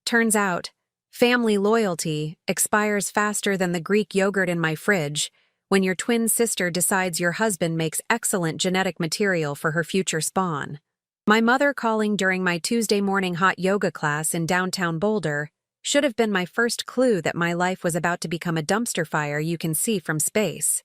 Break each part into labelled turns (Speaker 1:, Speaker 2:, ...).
Speaker 1: Turns out, family loyalty expires faster than the Greek yogurt in my fridge when your twin sister decides your husband makes excellent genetic material for her future spawn. My mother calling during my Tuesday morning hot yoga class in downtown Boulder should have been my first clue that my life was about to become a dumpster fire you can see from space.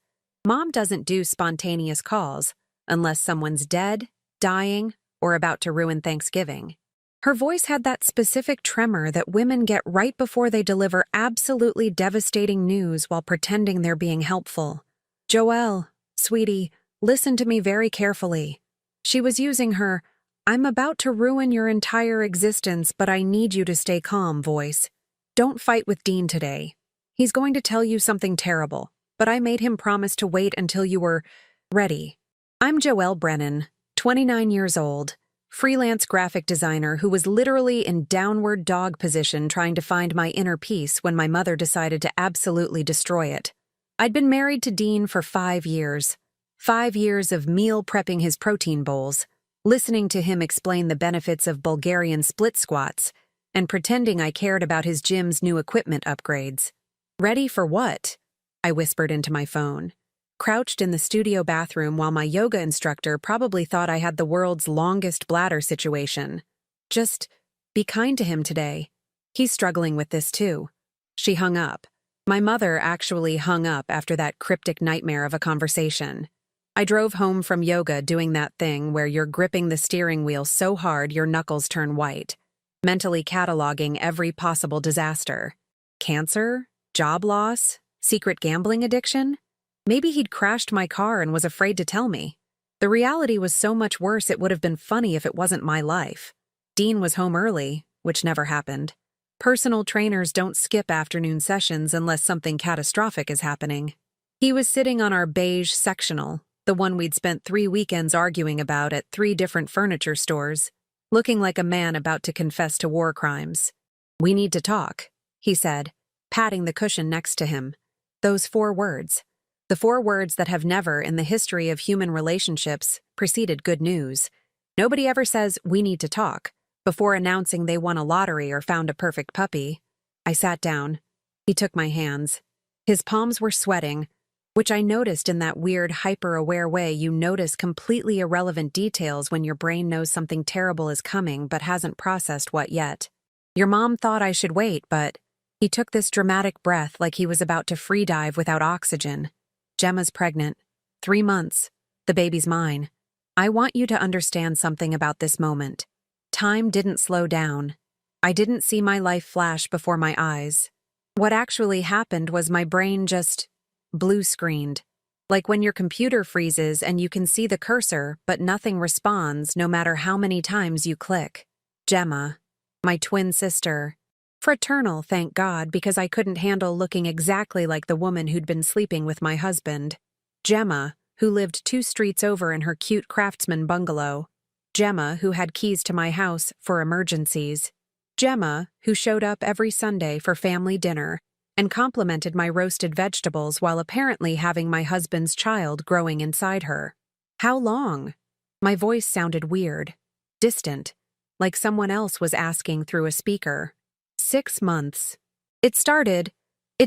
Speaker 1: Mom doesn't do spontaneous calls unless someone's dead, dying, or about to ruin Thanksgiving. Her voice had that specific tremor that women get right before they deliver absolutely devastating news while pretending they're being helpful. "Joelle, sweetie, listen to me very carefully." She was using her, "I'm about to ruin your entire existence, but I need you to stay calm" voice. "Don't fight with Dean today. He's going to tell you something terrible, but I made him promise to wait until you were ready." I'm Joelle Brennan, 29 years old, freelance graphic designer who was literally in downward dog position trying to find my inner peace when my mother decided to absolutely destroy it. I'd been married to Dean for 5 years. 5 years of meal prepping his protein bowls, listening to him explain the benefits of Bulgarian split squats, and pretending I cared about his gym's new equipment upgrades. "Ready for what?" I whispered into my phone. Crouched in the studio bathroom while my yoga instructor probably thought I had the world's longest bladder situation. "Just be kind to him today. He's struggling with this too." She hung up. My mother actually hung up after that cryptic nightmare of a conversation. I drove home from yoga doing that thing where you're gripping the steering wheel so hard your knuckles turn white, mentally cataloging every possible disaster. Cancer? Job loss? Secret gambling addiction? Maybe he'd crashed my car and was afraid to tell me. The reality was so much worse it would have been funny if it wasn't my life. Dean was home early, which never happened. Personal trainers don't skip afternoon sessions unless something catastrophic is happening. He was sitting on our beige sectional, the one we'd spent 3 weekends arguing about at 3 different furniture stores, looking like a man about to confess to war crimes. "We need to talk," he said, patting the cushion next to him. Those 4 words. The 4 words that have never, in the history of human relationships, preceded good news. Nobody ever says, "We need to talk," before announcing they won a lottery or found a perfect puppy. I sat down. He took my hands. His palms were sweating, which I noticed in that weird, hyper-aware way you notice completely irrelevant details when your brain knows something terrible is coming but hasn't processed what yet. "Your mom thought I should wait, but..." He took this dramatic breath like he was about to free dive without oxygen. "Gemma's pregnant. 3 months. The baby's mine. I want you to understand something about this moment. Time didn't slow down. I didn't see my life flash before my eyes. What actually happened was my brain just blue-screened. Like when your computer freezes and you can see the cursor, but nothing responds no matter how many times you click. Gemma, my twin sister. Fraternal, thank God, because I couldn't handle looking exactly like the woman who'd been sleeping with my husband. Gemma, who lived 2 streets over in her cute craftsman bungalow. Gemma, who had keys to my house for emergencies. Gemma, who showed up every Sunday for family dinner and complimented my roasted vegetables while apparently having my husband's child growing inside her. How long? My voice sounded weird, distant, like someone else was asking through a speaker. 6 months. It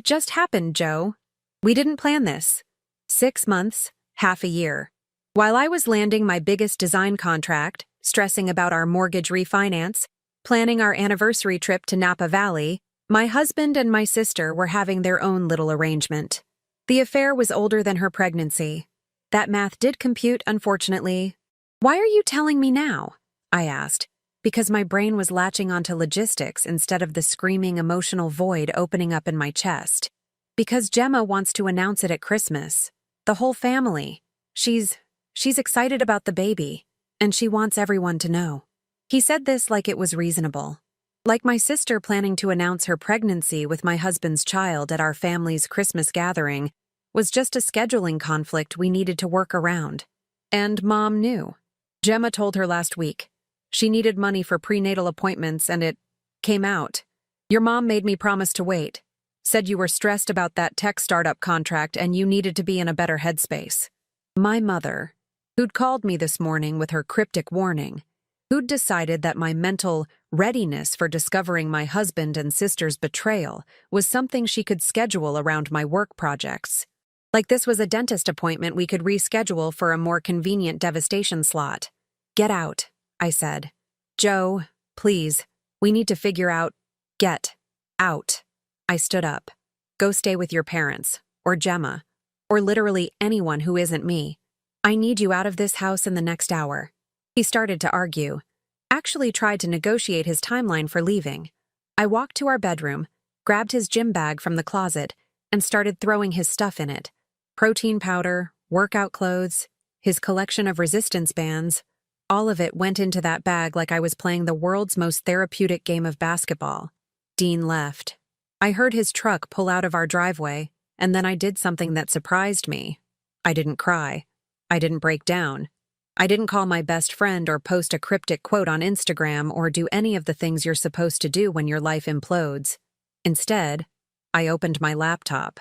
Speaker 1: just happened, Joe. We didn't plan this. 6 months, half a year. While I was landing my biggest design contract, stressing about our mortgage refinance, planning our anniversary trip to Napa Valley, my husband and my sister were having their own little arrangement. The affair was older than her pregnancy. That math did compute, unfortunately. "Why are you telling me now?" I asked, because my brain was latching onto logistics instead of the screaming emotional void opening up in my chest. "Because Gemma wants to announce it at Christmas. The whole family. She's excited about the baby, and she wants everyone to know." He said this like it was reasonable. Like my sister planning to announce her pregnancy with my husband's child at our family's Christmas gathering was just a scheduling conflict we needed to work around. And Mom knew. Gemma told her last week. She needed money for prenatal appointments and it came out. "Your mom made me promise to wait. Said you were stressed about that tech startup contract and you needed to be in a better headspace." My mother, who'd called me this morning with her cryptic warning, who'd decided that my mental readiness for discovering my husband and sister's betrayal was something she could schedule around my work projects. Like this was a dentist appointment we could reschedule for a more convenient devastation slot. "Get out," I said. "Joe, please, we need to figure out—" "Get out." I stood up. "Go stay with your parents, or Gemma, or literally anyone who isn't me. I need you out of this house in the next hour." He started to argue, actually tried to negotiate his timeline for leaving. I walked to our bedroom, grabbed his gym bag from the closet, and started throwing his stuff in it. Protein powder, workout clothes, his collection of resistance bands, all of it went into that bag like I was playing the world's most therapeutic game of basketball. Dean left. I heard his truck pull out of our driveway, and then I did something that surprised me. I didn't cry. I didn't break down. I didn't call my best friend or post a cryptic quote on Instagram or do any of the things you're supposed to do when your life implodes. Instead, I opened my laptop.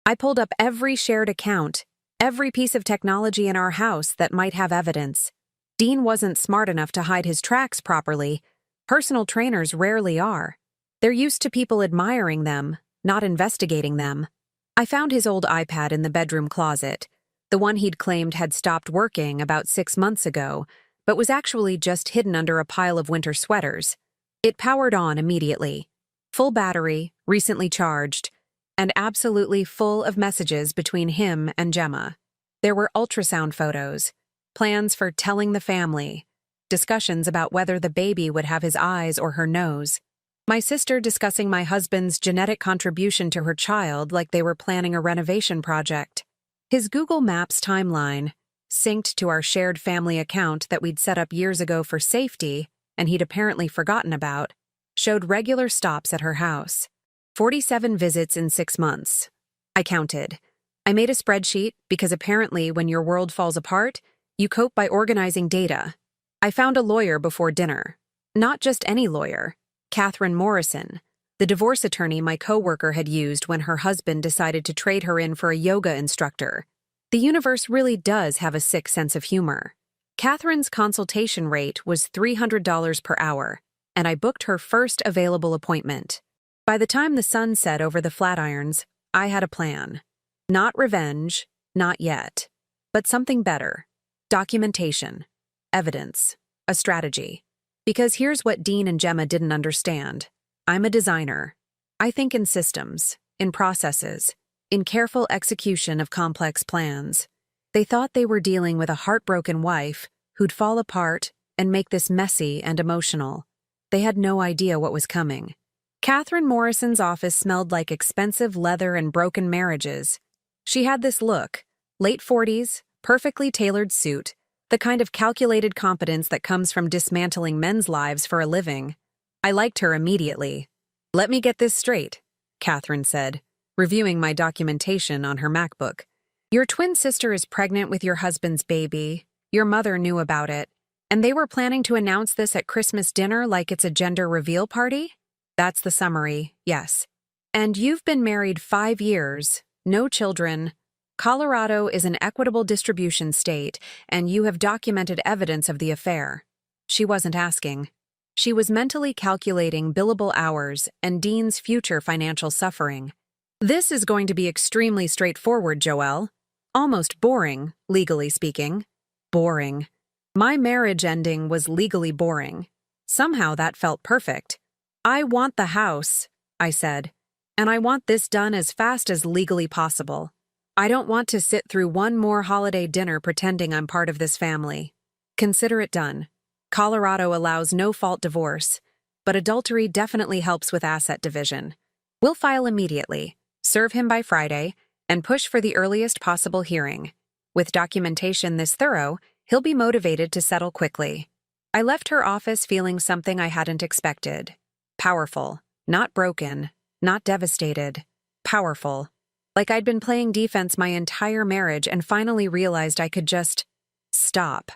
Speaker 1: I pulled up every shared account, every piece of technology in our house that might have evidence. Dean wasn't smart enough to hide his tracks properly. Personal trainers rarely are. They're used to people admiring them, not investigating them. I found his old iPad in the bedroom closet, the one he'd claimed had stopped working about 6 months ago, but was actually just hidden under a pile of winter sweaters. It powered on immediately. Full battery, recently charged, and absolutely full of messages between him and Gemma. There were ultrasound photos, plans for telling the family, discussions about whether the baby would have his eyes or her nose, my sister discussing my husband's genetic contribution to her child like they were planning a renovation project. His Google Maps timeline, synced to our shared family account that we'd set up years ago for safety and he'd apparently forgotten about, showed regular stops at her house. 47 visits in 6 months. I counted. I made a spreadsheet because apparently when your world falls apart, you cope by organizing data. I found a lawyer before dinner. Not just any lawyer. Catherine Morrison, the divorce attorney my coworker had used when her husband decided to trade her in for a yoga instructor. The universe really does have a sick sense of humor. Catherine's consultation rate was $300 per hour, and I booked her first available appointment. By the time the sun set over the Flatirons, I had a plan. Not revenge, not yet, but something better. Documentation, evidence, a strategy. Because here's what Dean and Gemma didn't understand. I'm a designer. I think in systems, in processes, in careful execution of complex plans. They thought they were dealing with a heartbroken wife who'd fall apart and make this messy and emotional. They had no idea what was coming. Catherine Morrison's office smelled like expensive leather and broken marriages. She had this look, late 40s, perfectly tailored suit, the kind of calculated competence that comes from dismantling men's lives for a living. I liked her immediately. "Let me get this straight," Catherine said, reviewing my documentation on her MacBook. "Your twin sister is pregnant with your husband's baby. Your mother knew about it. And they were planning to announce this at Christmas dinner like it's a gender reveal party?" That's the summary, yes. "And you've been married 5 years, no children. Colorado is an equitable distribution state, and you have documented evidence of the affair." She wasn't asking. She was mentally calculating billable hours and Dean's future financial suffering. "This is going to be extremely straightforward, Joelle. Almost boring, legally speaking. Boring. My marriage ending was legally boring. Somehow that felt perfect. I want the house," I said, "and I want this done as fast as legally possible. I don't want to sit through one more holiday dinner pretending I'm part of this family. Consider it done. Colorado allows no-fault divorce, but adultery definitely helps with asset division. We'll file immediately, serve him by Friday, and push for the earliest possible hearing. With documentation this thorough, he'll be motivated to settle quickly." I left her office feeling something I hadn't expected. Powerful, not broken, not devastated. Powerful. Like I'd been playing defense my entire marriage and finally realized I could just stop.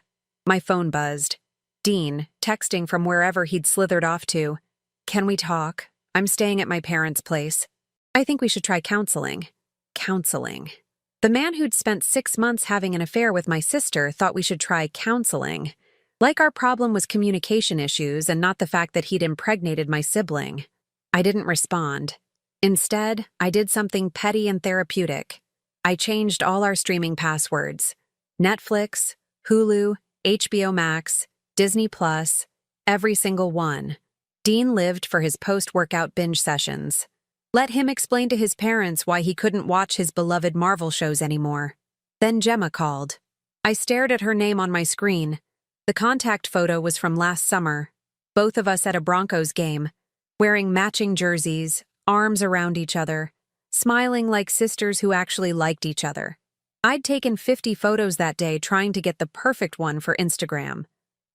Speaker 1: My phone buzzed. Dean, texting from wherever he'd slithered off to. "Can we talk? I'm staying at my parents' place. I think we should try counseling." Counseling. The man who'd spent 6 months having an affair with my sister thought we should try counseling. Like our problem was communication issues and not the fact that he'd impregnated my sibling. I didn't respond. Instead, I did something petty and therapeutic. I changed all our streaming passwords. Netflix, Hulu, HBO Max, Disney Plus, every single one. Dean lived for his post-workout binge sessions. Let him explain to his parents why he couldn't watch his beloved Marvel shows anymore. Then Gemma called. I stared at her name on my screen. The contact photo was from last summer. Both of us at a Broncos game, wearing matching jerseys, arms around each other, smiling like sisters who actually liked each other. I'd taken 50 photos that day trying to get the perfect one for Instagram.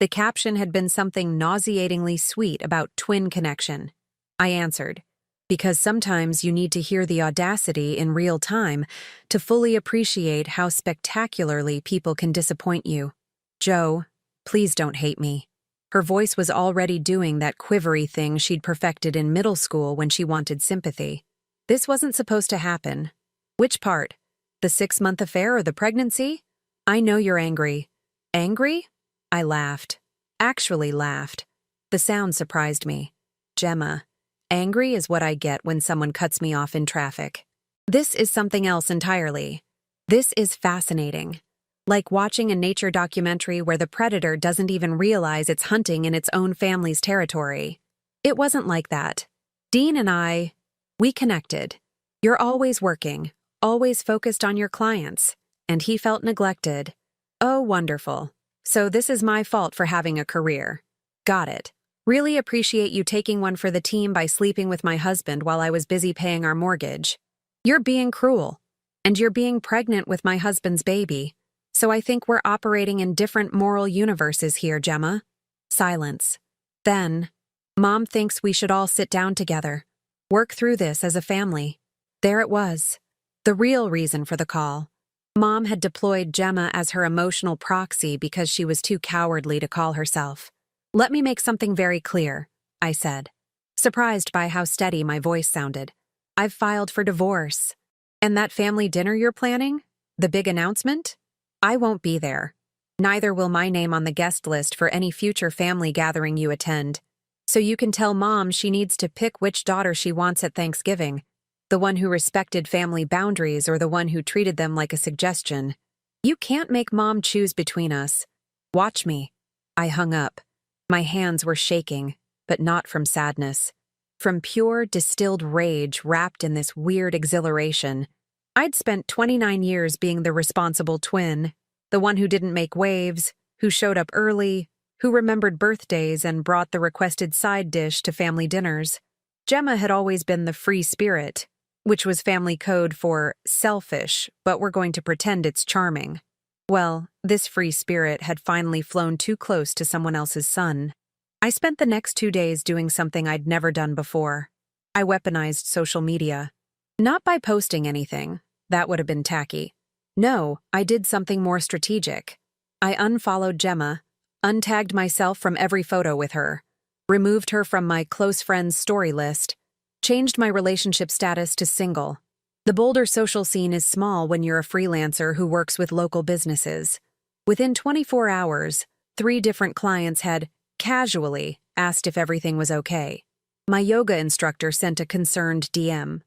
Speaker 1: The caption had been something nauseatingly sweet about twin connection. I answered, because sometimes you need to hear the audacity in real time to fully appreciate how spectacularly people can disappoint you. Joe, please don't hate me. Her voice was already doing that quivery thing she'd perfected in middle school when she wanted sympathy. This wasn't supposed to happen. Which part? The 6-month affair or the pregnancy? I know you're angry. Angry? I laughed. Actually laughed. The sound surprised me. Gemma, angry is what I get when someone cuts me off in traffic. This is something else entirely. This is fascinating. Like watching a nature documentary where the predator doesn't even realize it's hunting in its own family's territory. It wasn't like that. Dean and we connected. You're always working, always focused on your clients, and he felt neglected. Oh, wonderful. So this is my fault for having a career. Got it. Really appreciate you taking one for the team by sleeping with my husband while I was busy paying our mortgage. You're being cruel. And you're being pregnant with my husband's baby. So I think we're operating in different moral universes here, Gemma. Silence. Then, Mom thinks we should all sit down together, work through this as a family. There it was. The real reason for the call. Mom had deployed Gemma as her emotional proxy because she was too cowardly to call herself. Let me make something very clear, I said, surprised by how steady my voice sounded. I've filed for divorce. And that family dinner you're planning? The big announcement? I won't be there. Neither will my name on the guest list for any future family gathering you attend. So you can tell Mom she needs to pick which daughter she wants at Thanksgiving. The one who respected family boundaries or the one who treated them like a suggestion. You can't make Mom choose between us. Watch me. I hung up. My hands were shaking, but not from sadness. From pure, distilled rage wrapped in this weird exhilaration. I'd spent 29 years being the responsible twin, the one who didn't make waves, who showed up early, who remembered birthdays and brought the requested side dish to family dinners. Gemma had always been the free spirit, which was family code for selfish, but we're going to pretend it's charming. Well, this free spirit had finally flown too close to someone else's son. I spent the next 2 days doing something I'd never done before. I weaponized social media. Not by posting anything. That would have been tacky. No, I did something more strategic. I unfollowed Gemma, untagged myself from every photo with her, removed her from my close friends' story list, changed my relationship status to single. The Boulder social scene is small when you're a freelancer who works with local businesses. Within 24 hours, 3 different clients had casually asked if everything was okay. My yoga instructor sent a concerned DM.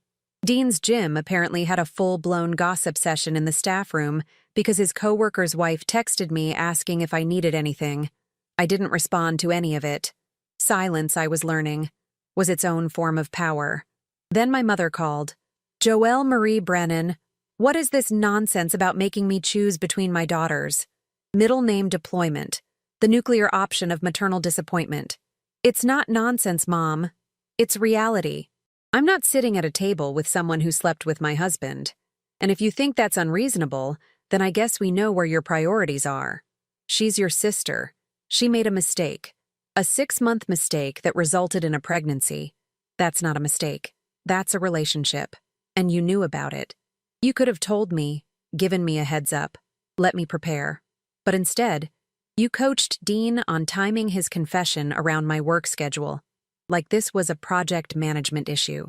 Speaker 1: Dean's gym apparently had a full-blown gossip session in the staff room because his coworker's wife texted me asking if I needed anything. I didn't respond to any of it. Silence, I was learning, was its own form of power. Then my mother called. Joelle Marie Brennan, what is this nonsense about making me choose between my daughters? Middle name deployment. The nuclear option of maternal disappointment. It's not nonsense, Mom. It's reality. I'm not sitting at a table with someone who slept with my husband. And if you think that's unreasonable, then I guess we know where your priorities are. She's your sister. She made a mistake. A 6-month mistake that resulted in a pregnancy. That's not a mistake. That's a relationship. And you knew about it. You could have told me, given me a heads up, let me prepare. But instead, you coached Dean on timing his confession around my work schedule. Like this was a project management issue.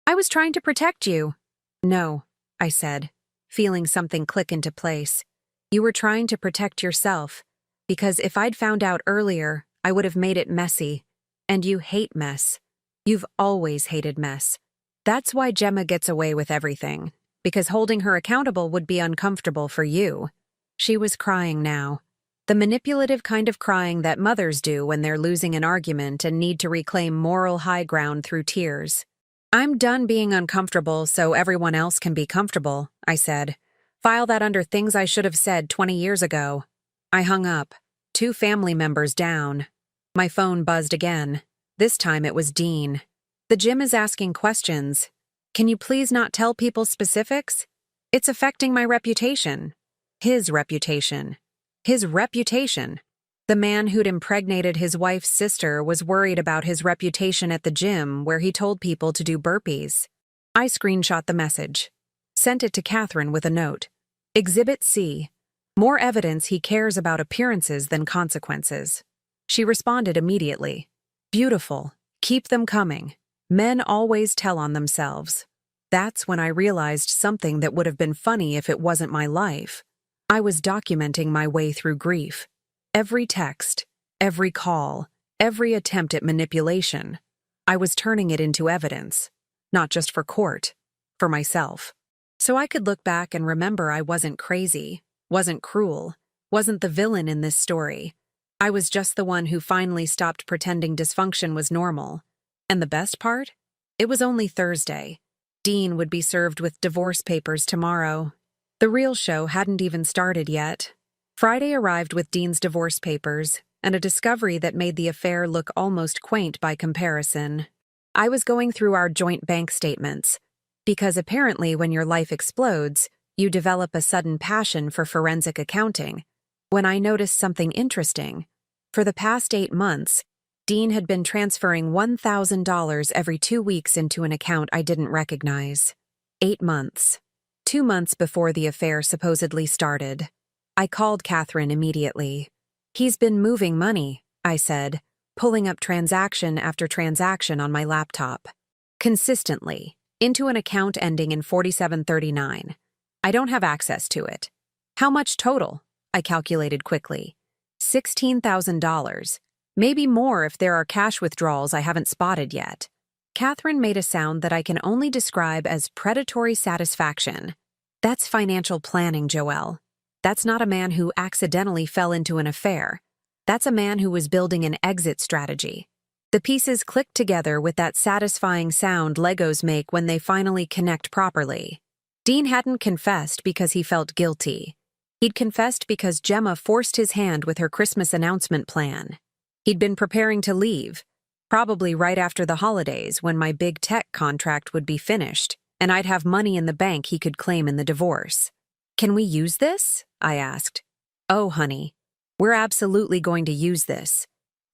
Speaker 1: I was trying to protect you. No, I said, feeling something click into place. You were trying to protect yourself. Because if I'd found out earlier, I would have made it messy. And you hate mess. You've always hated mess. That's why Gemma gets away with everything. Because holding her accountable would be uncomfortable for you. She was crying now. The manipulative kind of crying that mothers do when they're losing an argument and need to reclaim moral high ground through tears. I'm done being uncomfortable so everyone else can be comfortable, I said. File that under things I should have said 20 years ago. I hung up. 2 family members down. My phone buzzed again. This time it was Dean. The gym is asking questions. Can you please not tell people specifics? It's affecting my reputation. His reputation. His reputation. The man who'd impregnated his wife's sister was worried about his reputation at the gym where he told people to do burpees. I screenshot the message. Sent it to Catherine with a note. Exhibit C. More evidence he cares about appearances than consequences. She responded immediately. Beautiful. Keep them coming. Men always tell on themselves. That's when I realized something that would have been funny if it wasn't my life. I was documenting my way through grief. Every text, every call, every attempt at manipulation. I was turning it into evidence. Not just for court, for myself. So I could look back and remember I wasn't crazy, wasn't cruel, wasn't the villain in this story. I was just the one who finally stopped pretending dysfunction was normal. And the best part? It was only Thursday. Dean would be served with divorce papers tomorrow. The real show hadn't even started yet. Friday arrived with Dean's divorce papers, and a discovery that made the affair look almost quaint by comparison. I was going through our joint bank statements, because apparently when your life explodes, you develop a sudden passion for forensic accounting, when I noticed something interesting. For the past 8 months, Dean had been transferring $1,000 every 2 weeks into an account I didn't recognize. 8 months. 2 months before the affair supposedly started. I called Catherine immediately. He's been moving money, I said, pulling up transaction after transaction on my laptop. Consistently, into an account ending in 4739. I don't have access to it. How much total? I calculated quickly. $16,000. Maybe more if there are cash withdrawals I haven't spotted yet. Catherine made a sound that I can only describe as predatory satisfaction. That's financial planning, Joelle. That's not a man who accidentally fell into an affair. That's a man who was building an exit strategy. The pieces clicked together with that satisfying sound Legos make when they finally connect properly. Dean hadn't confessed because he felt guilty. He'd confessed because Gemma forced his hand with her Christmas announcement plan. He'd been preparing to leave, probably right after the holidays when my big tech contract would be finished, and I'd have money in the bank he could claim in the divorce. Can we use this? I asked. Oh, honey, we're absolutely going to use this.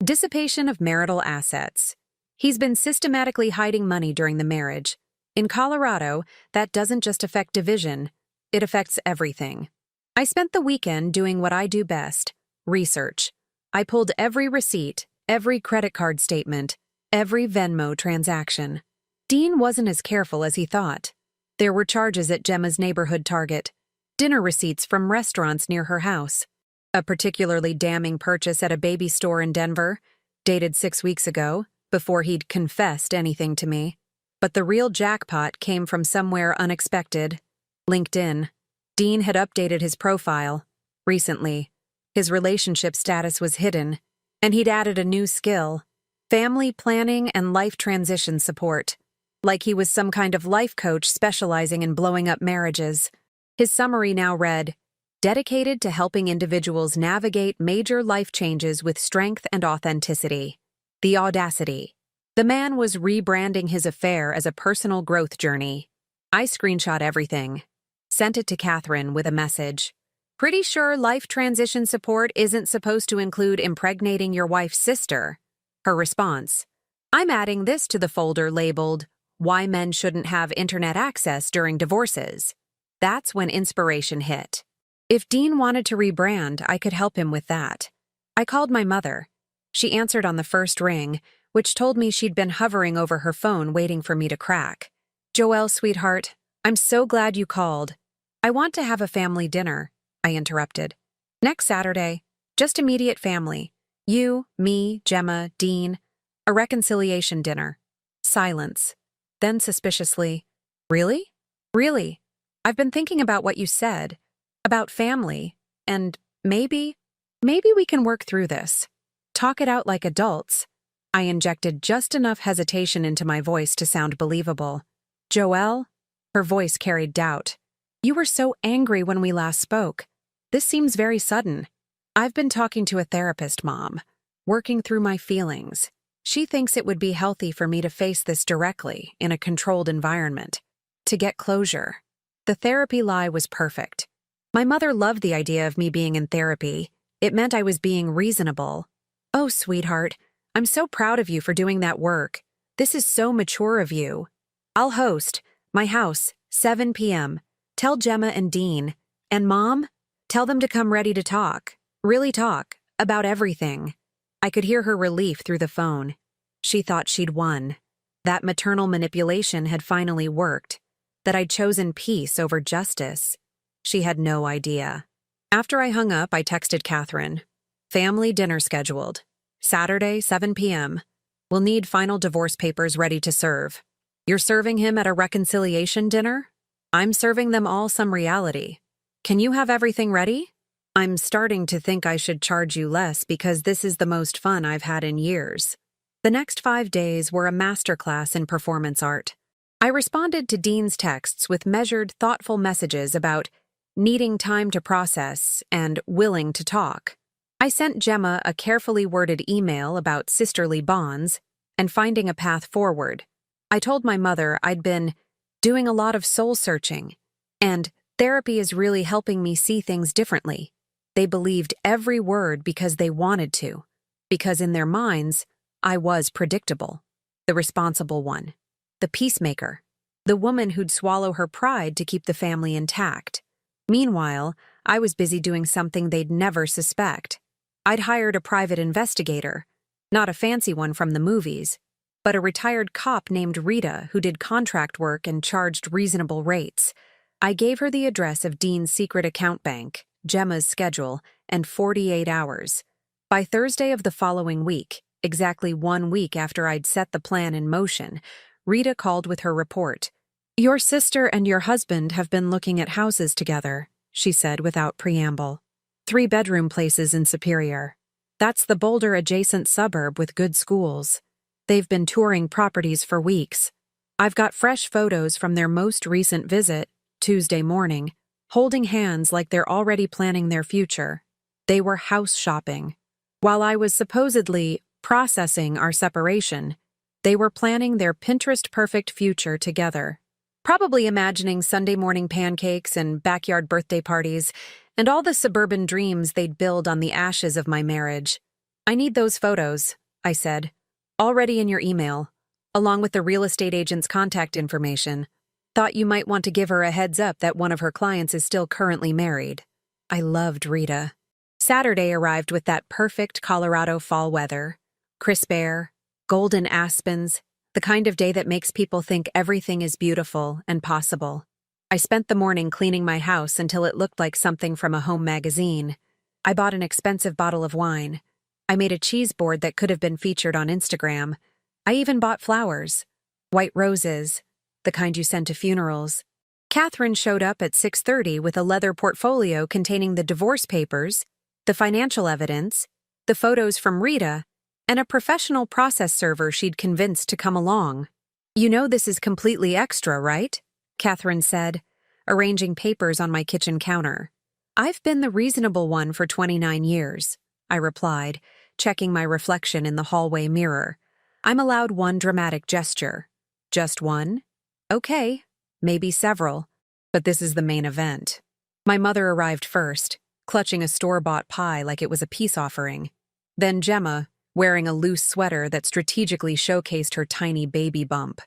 Speaker 1: Dissipation of marital assets. He's been systematically hiding money during the marriage. In Colorado, that doesn't just affect division, it affects everything. I spent the weekend doing what I do best, research. I pulled every receipt, every credit card statement, every Venmo transaction. Dean wasn't as careful as he thought. There were charges at Gemma's neighborhood Target, dinner receipts from restaurants near her house, a particularly damning purchase at a baby store in Denver, dated 6 weeks ago, before he'd confessed anything to me. But the real jackpot came from somewhere unexpected. LinkedIn. Dean had updated his profile. Recently. His relationship status was hidden, and he'd added a new skill, family planning and life transition support, like he was some kind of life coach specializing in blowing up marriages. His summary now read, dedicated to helping individuals navigate major life changes with strength and authenticity. The audacity. The man was rebranding his affair as a personal growth journey. I screenshot everything, sent it to Catherine with a message. Pretty sure life transition support isn't supposed to include impregnating your wife's sister. Her response, I'm adding this to the folder labeled, Why Men Shouldn't Have Internet Access During Divorces. That's when inspiration hit. If Dean wanted to rebrand, I could help him with that. I called my mother. She answered on the first ring, which told me she'd been hovering over her phone waiting for me to crack. Joelle, sweetheart, I'm so glad you called. I want to have a family dinner. I interrupted. Next Saturday, Just immediate family. You, me, Gemma, Dean. A reconciliation dinner. Silence. Then suspiciously, really? Really? I've been thinking about what you said. About family. And maybe we can work through this. Talk it out like adults. I injected just enough hesitation into my voice to sound believable. Joelle? Her voice carried doubt. You were so angry when we last spoke. This seems very sudden. I've been talking to a therapist, Mom. Working through my feelings. She thinks it would be healthy for me to face this directly, in a controlled environment. To get closure. The therapy lie was perfect. My mother loved the idea of me being in therapy. It meant I was being reasonable. Oh, sweetheart, I'm so proud of you for doing that work. This is so mature of you. I'll host. My house, 7 p.m. Tell Gemma and Dean. And Mom? Tell them to come ready to talk. Really talk. About everything. I could hear her relief through the phone. She thought she'd won. That maternal manipulation had finally worked. That I'd chosen peace over justice. She had no idea. After I hung up, I texted Catherine. Family dinner scheduled. Saturday, 7 p.m. We'll need final divorce papers ready to serve. You're serving him at a reconciliation dinner? I'm serving them all some reality. Can you have everything ready? I'm starting to think I should charge you less because this is the most fun I've had in years. The next 5 days were a masterclass in performance art. I responded to Dean's texts with measured, thoughtful messages about needing time to process and willing to talk. I sent Gemma a carefully worded email about sisterly bonds and finding a path forward. I told my mother I'd been doing a lot of soul searching, and therapy is really helping me see things differently. They believed every word because they wanted to, because in their minds, I was predictable, the responsible one, the peacemaker, the woman who'd swallow her pride to keep the family intact. Meanwhile, I was busy doing something they'd never suspect. I'd hired a private investigator, not a fancy one from the movies, but a retired cop named Rita who did contract work and charged reasonable rates. I gave her the address of Dean's secret account bank, Gemma's schedule, and 48 hours. By Thursday of the following week, exactly 1 week after I'd set the plan in motion, Rita called with her report. Your sister and your husband have been looking at houses together, she said without preamble. 3-bedroom places in Superior. That's the Boulder-adjacent suburb with good schools. They've been touring properties for weeks. I've got fresh photos from their most recent visit, Tuesday morning, holding hands like they're already planning their future. They were house shopping. While I was supposedly processing our separation, they were planning their Pinterest-perfect future together. Probably imagining Sunday morning pancakes and backyard birthday parties and all the suburban dreams they'd build on the ashes of my marriage. I need those photos, I said. Already in your email, along with the real estate agent's contact information. Thought you might want to give her a heads up that one of her clients is still currently married. I loved Rita. Saturday arrived with that perfect Colorado fall weather. Crisp air, golden aspens, the kind of day that makes people think everything is beautiful and possible. I spent the morning cleaning my house until it looked like something from a home magazine. I bought an expensive bottle of wine. I made a cheese board that could have been featured on Instagram. I even bought flowers. White roses, the kind you send to funerals. Catherine showed up at 6:30 with a leather portfolio containing the divorce papers, the financial evidence, the photos from Rita, and a professional process server she'd convinced to come along. You know this is completely extra, right? Catherine said, arranging papers on my kitchen counter. I've been the reasonable one for 29 years, I replied, checking my reflection in the hallway mirror. I'm allowed one dramatic gesture. Just one? Okay, maybe several. But this is the main event. My mother arrived first, clutching a store-bought pie like it was a peace offering. Then Gemma, wearing a loose sweater that strategically showcased her tiny baby bump.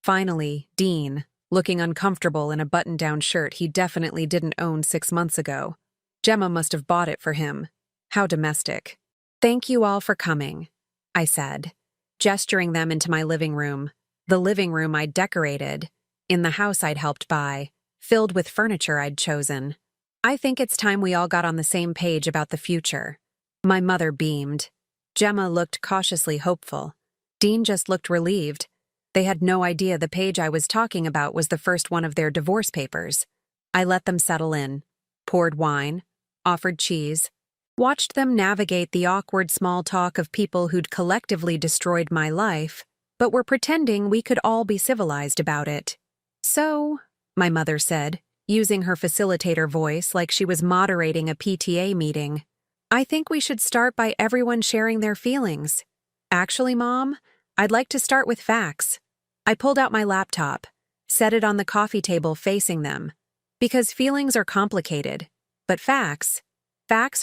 Speaker 1: Finally, Dean, looking uncomfortable in a button-down shirt he definitely didn't own 6 months ago. Gemma must have bought it for him. How domestic. Thank you all for coming, I said, gesturing them into my living room, the living room I'd decorated, in the house I'd helped buy, filled with furniture I'd chosen. I think it's time we all got on the same page about the future. My mother beamed. Gemma looked cautiously hopeful. Dean just looked relieved. They had no idea the page I was talking about was the first one of their divorce papers. I let them settle in, poured wine, offered cheese, watched them navigate the awkward small talk of people who'd collectively destroyed my life, but were pretending we could all be civilized about it. "So," my mother said, using her facilitator voice like she was moderating a PTA meeting, "I think we should start by everyone sharing their feelings. Actually, Mom, I'd like to start with facts." I pulled out my laptop, set it on the coffee table facing them. Because feelings are complicated, but facts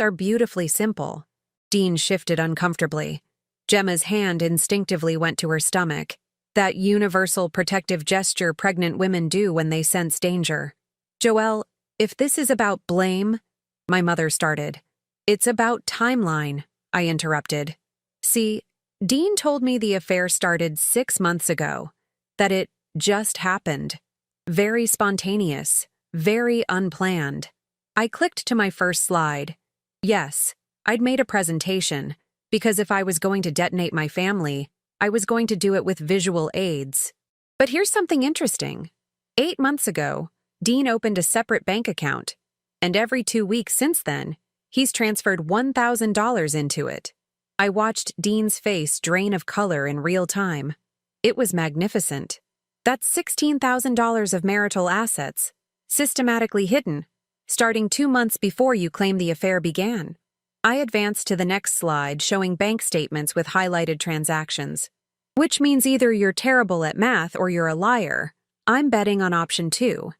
Speaker 1: are beautifully simple. Dean shifted uncomfortably. Gemma's hand instinctively went to her stomach, that universal protective gesture pregnant women do when they sense danger. "Joelle, if this is about blame," my mother started. "It's about timeline," I interrupted. "See, Dean told me the affair started 6 months ago, that it just happened. Very spontaneous, very unplanned." I clicked to my first slide. Yes, I'd made a presentation, because if I was going to detonate my family, I was going to do it with visual aids. But here's something interesting. 8 months ago, Dean opened a separate bank account, and every 2 weeks since then, he's transferred $1,000 into it. I watched Dean's face drain of color in real time. It was magnificent. That's $16,000 of marital assets, systematically hidden, starting 2 months before you claim the affair began. I advanced to the next slide showing bank statements with highlighted transactions. Which means either you're terrible at math or you're a liar. I'm betting on option 2.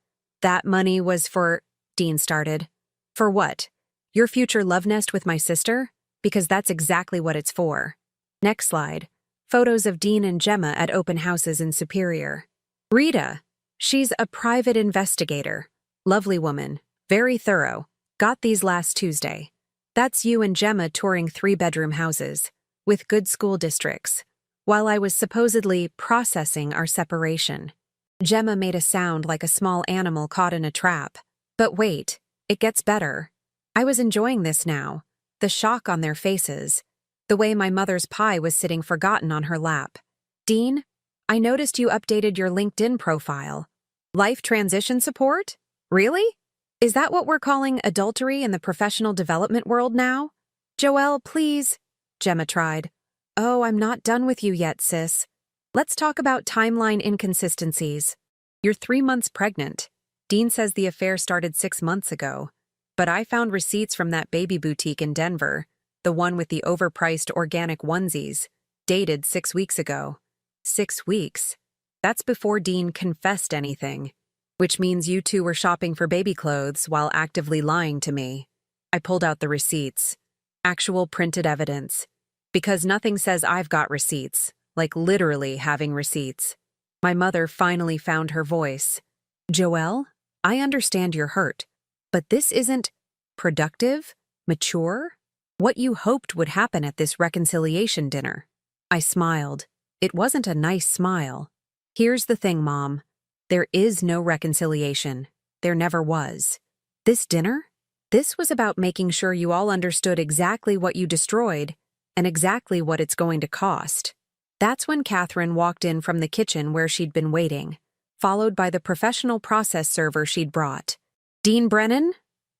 Speaker 1: That money was for, Dean started. "For what? Your future love nest with my sister? Because that's exactly what it's for." Next slide. Photos of Dean and Gemma at open houses in Superior. "Rita. She's a private investigator. Lovely woman. Very thorough. Got these last Tuesday. That's you and Gemma touring 3-bedroom houses, with good school districts, while I was supposedly processing our separation." Gemma made a sound like a small animal caught in a trap. But wait, it gets better. I was enjoying this now. The shock on their faces. The way my mother's pie was sitting forgotten on her lap. "Dean, I noticed you updated your LinkedIn profile. Life transition support? Really? Is that what we're calling adultery in the professional development world now?" "Joelle, please," Gemma tried. "Oh, I'm not done with you yet, sis. Let's talk about timeline inconsistencies. You're 3 months pregnant. Dean says the affair started 6 months ago. But I found receipts from that baby boutique in Denver, the one with the overpriced organic onesies, dated 6 weeks ago. 6 weeks? That's before Dean confessed anything. Which means you two were shopping for baby clothes while actively lying to me." I pulled out the receipts. Actual printed evidence. Because nothing says I've got receipts, like literally having receipts. My mother finally found her voice. "Joelle, I understand you're hurt, but this isn't productive, mature, what you hoped would happen at this reconciliation dinner." I smiled. It wasn't a nice smile. "Here's the thing, Mom. There is no reconciliation. There never was. This dinner? This was about making sure you all understood exactly what you destroyed and exactly what it's going to cost." That's when Catherine walked in from the kitchen where she'd been waiting, followed by the professional process server she'd brought. "Dean Brennan?"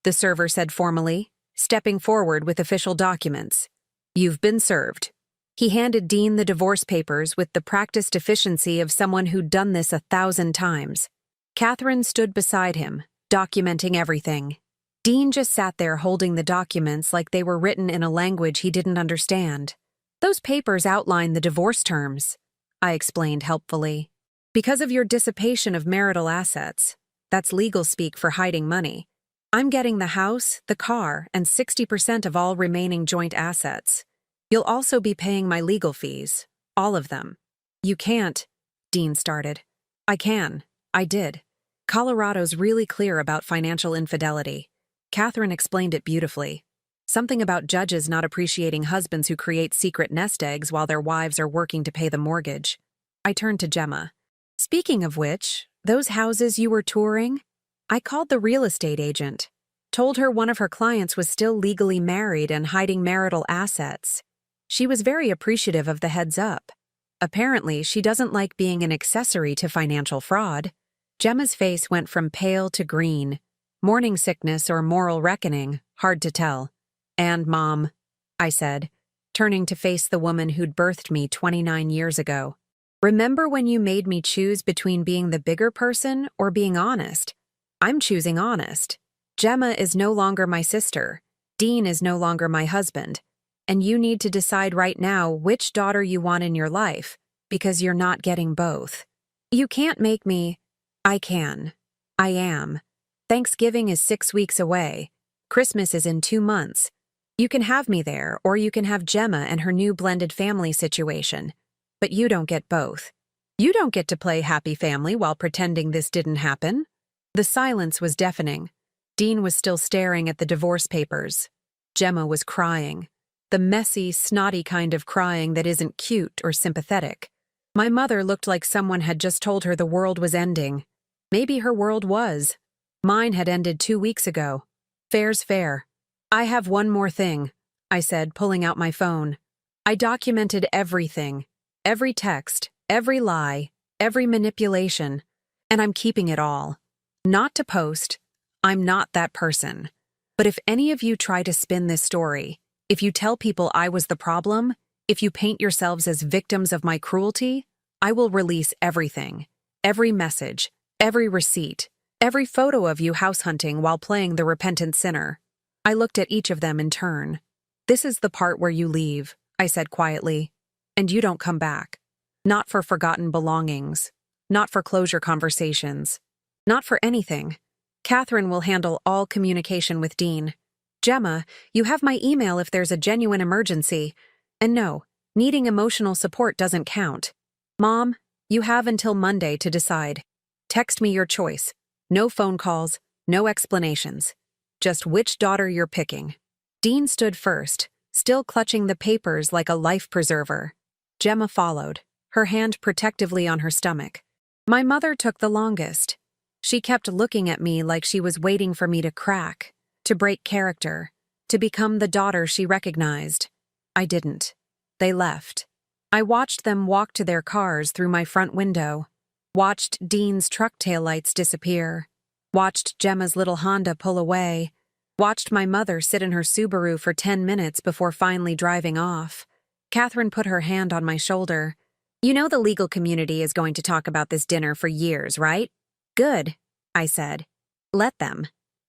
Speaker 1: the server said formally, stepping forward with official documents. "You've been served." He handed Dean the divorce papers with the practiced efficiency of someone who'd done this 1,000 times. Catherine stood beside him, documenting everything. Dean just sat there holding the documents like they were written in a language he didn't understand. "Those papers outline the divorce terms," I explained helpfully. "Because of your dissipation of marital assets, that's legal speak for hiding money, I'm getting the house, the car, and 60% of all remaining joint assets. You'll also be paying my legal fees, all of them." "You can't," Dean started. "I can. I did. Colorado's really clear about financial infidelity." Catherine explained it beautifully. Something about judges not appreciating husbands who create secret nest eggs while their wives are working to pay the mortgage. I turned to Gemma. "Speaking of which, those houses you were touring? I called the real estate agent. Told her one of her clients was still legally married and hiding marital assets. She was very appreciative of the heads up. Apparently, she doesn't like being an accessory to financial fraud. Gemma's face went from pale to green. Morning sickness or moral reckoning, hard to tell. "And, Mom," I said, turning to face the woman who'd birthed me 29 years ago. "Remember when you made me choose between being the bigger person or being honest? I'm choosing honest. Gemma is no longer my sister. Dean is no longer my husband. And you need to decide right now which daughter you want in your life, because you're not getting both. You can't make me." "I can. I am. Thanksgiving is 6 weeks away. Christmas is in 2 months. You can have me there, or you can have Gemma and her new blended family situation. But you don't get both. You don't get to play happy family while pretending this didn't happen." The silence was deafening. Dean was still staring at the divorce papers. Gemma was crying. The messy, snotty kind of crying that isn't cute or sympathetic. My mother looked like someone had just told her the world was ending. Maybe her world was. Mine had ended 2 weeks ago. Fair's fair. "I have one more thing," I said, pulling out my phone. "I documented everything. Every text, every lie, every manipulation. And I'm keeping it all. Not to post. I'm not that person. But if any of you try to spin this story, if you tell people I was the problem, if you paint yourselves as victims of my cruelty, I will release everything. Every message, every receipt, every photo of you house hunting while playing the repentant sinner." I looked at each of them in turn. "This is the part where you leave," I said quietly. "And you don't come back. Not for forgotten belongings. Not for closure conversations. Not for anything. Catherine will handle all communication with Dean. Gemma, you have my email if there's a genuine emergency. And no, needing emotional support doesn't count. Mom, you have until Monday to decide. Text me your choice. No phone calls, no explanations. Just which daughter you're picking." Dean stood first, still clutching the papers like a life preserver. Gemma followed, her hand protectively on her stomach. My mother took the longest. She kept looking at me like she was waiting for me to crack, to break character, to become the daughter she recognized. I didn't. They left. I watched them walk to their cars through my front window, watched Dean's truck taillights disappear, watched Gemma's little Honda pull away, watched my mother sit in her Subaru for 10 minutes before finally driving off. Catherine put her hand on my shoulder. "You know the legal community is going to talk about this dinner for years, right?" "Good," I said. "Let them.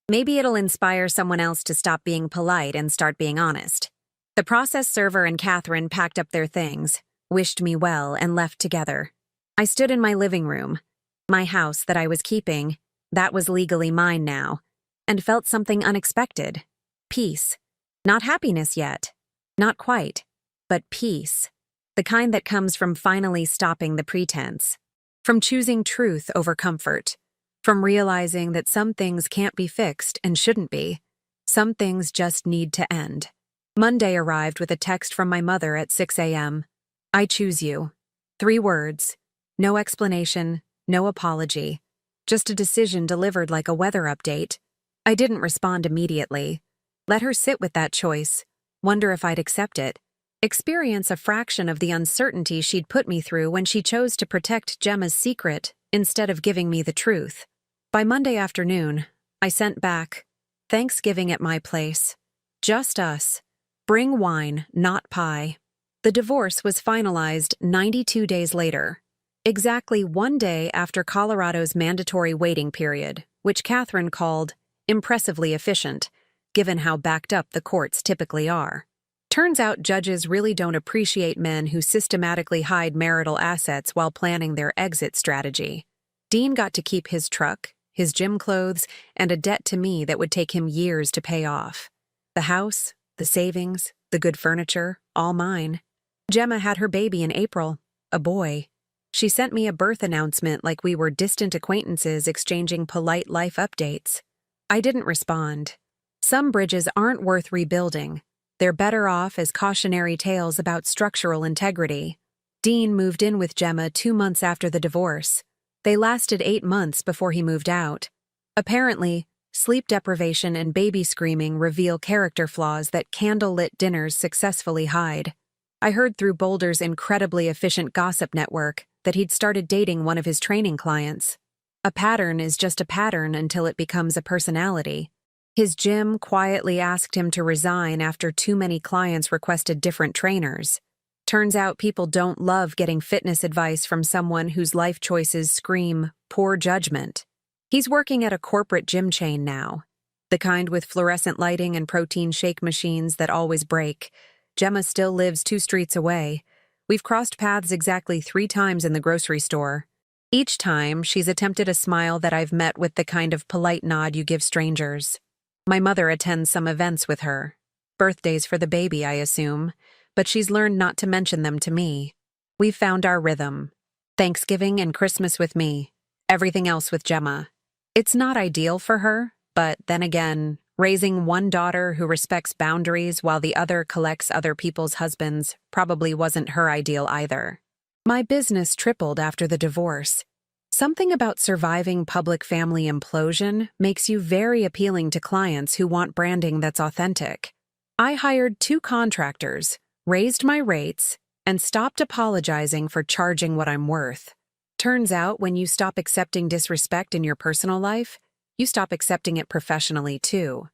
Speaker 1: Maybe it'll inspire someone else to stop being polite and start being honest." The process server and Catherine packed up their things, wished me well, and left together. I stood in my living room, my house that I was keeping, that was legally mine now, and felt something unexpected. Peace. Not happiness yet. Not quite. But peace. The kind that comes from finally stopping the pretense. From choosing truth over comfort. From realizing that some things can't be fixed and shouldn't be. Some things just need to end. Monday arrived with a text from my mother at 6 a.m. "I choose you." 3 words. No explanation, no apology. Just a decision delivered like a weather update. I didn't respond immediately. Let her sit with that choice. Wonder if I'd accept it. Experience a fraction of the uncertainty she'd put me through when she chose to protect Gemma's secret instead of giving me the truth. By Monday afternoon, I sent back, "Thanksgiving at my place. Just us. Bring wine, not pie." The divorce was finalized 92 days later, exactly 1 day after Colorado's mandatory waiting period, which Catherine called impressively efficient, given how backed up the courts typically are. Turns out judges really don't appreciate men who systematically hide marital assets while planning their exit strategy. Dean got to keep his truck, his gym clothes, and a debt to me that would take him years to pay off. The house, the savings, the good furniture, all mine. Gemma had her baby in April, a boy. She sent me a birth announcement like we were distant acquaintances exchanging polite life updates. I didn't respond. Some bridges aren't worth rebuilding. They're better off as cautionary tales about structural integrity. Dean moved in with Gemma 2 months after the divorce. They lasted 8 months before he moved out. Apparently, Sleep deprivation and baby screaming reveal character flaws that candlelit dinners successfully hide. I heard through Boulder's incredibly efficient gossip network that he'd started dating one of his training clients. A pattern is just a pattern until it becomes a personality. His gym quietly asked him to resign after too many clients requested different trainers. Turns out people don't love getting fitness advice from someone whose life choices scream poor judgment. He's working at a corporate gym chain now, the kind with fluorescent lighting and protein shake machines that always break. Gemma still lives 2 streets away. We've crossed paths exactly 3 times in the grocery store. Each time, she's attempted a smile that I've met with the kind of polite nod you give strangers. My mother attends some events with her. Birthdays for the baby, I assume, but she's learned not to mention them to me. We've found our rhythm. Thanksgiving and Christmas with me. Everything else with Gemma. It's not ideal for her, but then again, raising one daughter who respects boundaries while the other collects other people's husbands probably wasn't her ideal either. My business tripled after the divorce. Something about surviving public family implosion makes you very appealing to clients who want branding that's authentic. I hired 2 contractors, raised my rates, and stopped apologizing for charging what I'm worth. Turns out, when you stop accepting disrespect in your personal life, you stop accepting it professionally too.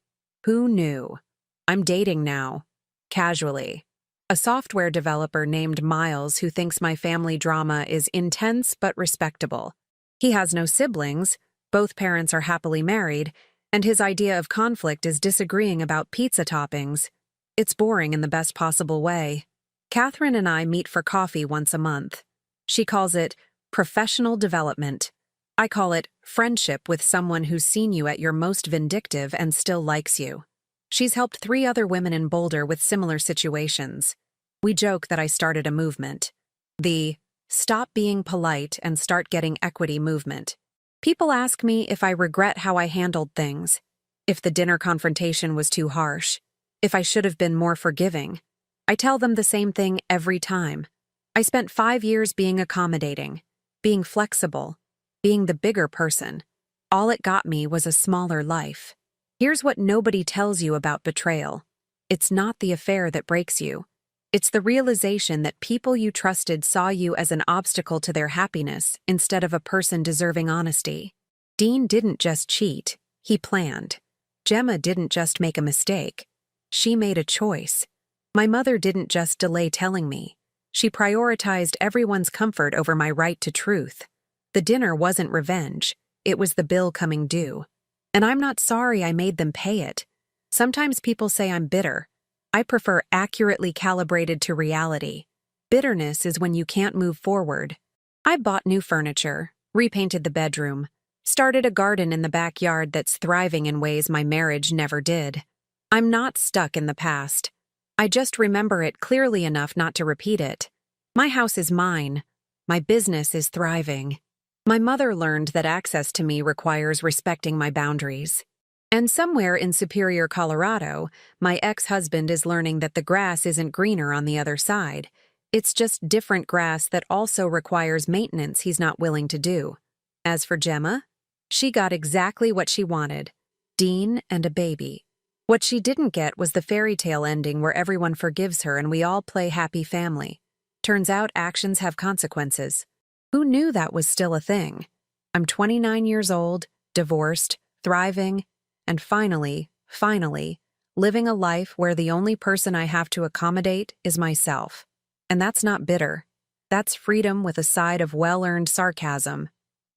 Speaker 1: Who knew? I'm dating now. Casually. A software developer named Miles who thinks my family drama is intense but respectable. He has no siblings, both parents are happily married, and his idea of conflict is disagreeing about pizza toppings. It's boring in the best possible way. Catherine and I meet for coffee once a month. She calls it professional development. I call it friendship with someone who's seen you at your most vindictive and still likes you. She's helped 3 other women in Boulder with similar situations. We joke that I started a movement. The Stop Being Polite and Start Getting Equity movement. People ask me if I regret how I handled things, if the dinner confrontation was too harsh, if I should have been more forgiving. I tell them the same thing every time. I spent 5 years being accommodating, being flexible, being the bigger person. All it got me was a smaller life. Here's what nobody tells you about betrayal. It's not the affair that breaks you. It's the realization that people you trusted saw you as an obstacle to their happiness instead of a person deserving honesty. Dean didn't just cheat, he planned. Gemma didn't just make a mistake. She made a choice. My mother didn't just delay telling me. She prioritized everyone's comfort over my right to truth. The dinner wasn't revenge. It was the bill coming due. And I'm not sorry I made them pay it. Sometimes people say I'm bitter. I prefer accurately calibrated to reality. Bitterness is when you can't move forward. I bought new furniture, repainted the bedroom, started a garden in the backyard that's thriving in ways my marriage never did. I'm not stuck in the past. I just remember it clearly enough not to repeat it. My house is mine. My business is thriving. My mother learned that access to me requires respecting my boundaries. And somewhere in Superior, Colorado, my ex-husband is learning that the grass isn't greener on the other side. It's just different grass that also requires maintenance he's not willing to do. As for Gemma, she got exactly what she wanted: Dean and a baby. What she didn't get was the fairy tale ending where everyone forgives her and we all play happy family. Turns out actions have consequences. Who knew that was still a thing? I'm 29 years old, divorced, thriving, and finally, living a life where the only person I have to accommodate is myself. And that's not bitter. That's freedom with a side of well-earned sarcasm.